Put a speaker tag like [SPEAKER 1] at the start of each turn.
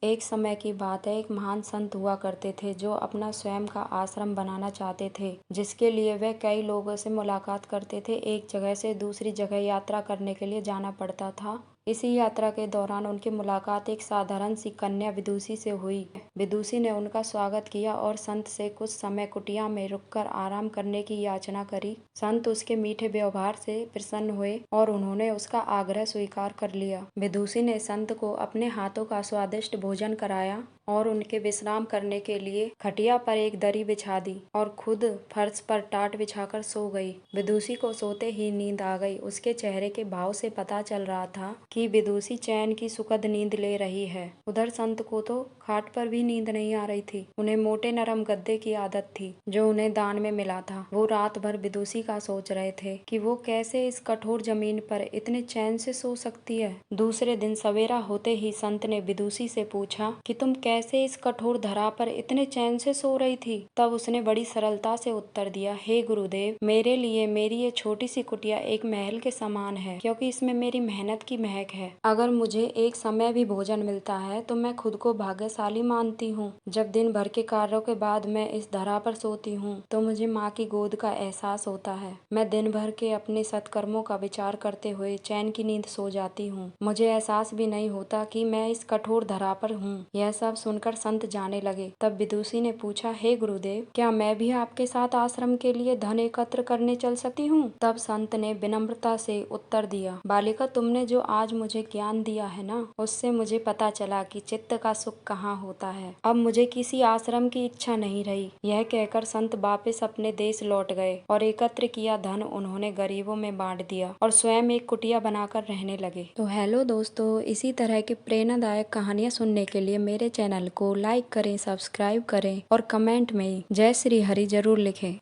[SPEAKER 1] एक समय की बात है, एक महान संत हुआ करते थे जो अपना स्वयं का आश्रम बनाना चाहते थे, जिसके लिए वे कई लोगों से मुलाकात करते थे। एक जगह से दूसरी जगह यात्रा करने के लिए जाना पड़ता था। इसी यात्रा के दौरान उनकी मुलाकात एक साधारण सी कन्या विदुषी से हुई। विदुषी ने उनका स्वागत किया और संत से कुछ समय कुटिया में रुककर आराम करने की याचना करी। संत उसके मीठे व्यवहार से प्रसन्न हुए और उन्होंने उसका आग्रह स्वीकार कर लिया। विदुषी ने संत को अपने हाथों का स्वादिष्ट भोजन कराया और उनके विश्राम करने के लिए खटिया पर एक दरी बिछा दी और खुद फर्श पर टाट बिछाकर सो गई। विदुषी को सोते ही नींद आ गई। उसके चेहरे के भाव से पता चल रहा था कि विदुषी चैन की सुखद नींद ले रही है। उधर संत को तो खाट पर भी नींद नहीं आ रही थी। उन्हें मोटे नरम गद्दे की आदत थी जो उन्हें दान में मिला था। वो रात भर विदुषी का सोच रहे थे कि वो कैसे इस कठोर जमीन पर इतने चैन से सो सकती है। दूसरे दिन सवेरा होते ही संत ने विदुषी से पूछा कि तुम कैसे इस कठोर धरा पर इतने चैन से सो रही थी। तब उसने बड़ी सरलता से उत्तर दिया, हे गुरुदेव, मेरे लिए मेरी ये छोटी सी कुटिया एक महल के समान है, क्योंकि इसमें मेरी मेहनत की महक है। अगर मुझे एक समय भी भोजन मिलता है तो मैं खुद को भाग्यशाली मानती हूँ। जब दिन भर के कार्यों के बाद मैं इस धरा पर सोती हूँ तो मुझे माँ की गोद का एहसास होता है। मैं दिन भर के अपने सत्कर्मों का विचार करते हुए चैन की नींद सो जाती हूँ। मुझे एहसास भी नहीं होता कि मैं इस कठोर धरा पर हूँ। यह सब सुनकर संत जाने लगे। तब विदुषी ने पूछा, हे गुरुदेव, क्या मैं भी आपके साथ आश्रम के लिए धन एकत्र करने चल सकती हूँ? तब संत ने विनम्रता से उत्तर दिया, बालिका, तुमने जो आज मुझे ज्ञान दिया है ना, उससे मुझे पता चला कि चित्त का सुख कहाँ होता है। अब मुझे किसी आश्रम की इच्छा नहीं रही। यह कहकर संत वापस अपने देश लौट गए और एकत्र किया धन उन्होंने गरीबों में बांट दिया और स्वयं एक कुटिया बनाकर रहने लगे। तो हेलो दोस्तों, इसी तरह की प्रेरणादायक कहानियाँ सुनने के लिए मेरे चैनल को लाइक करें, सब्सक्राइब करें और कमेंट में जय श्री हरि जरूर लिखें।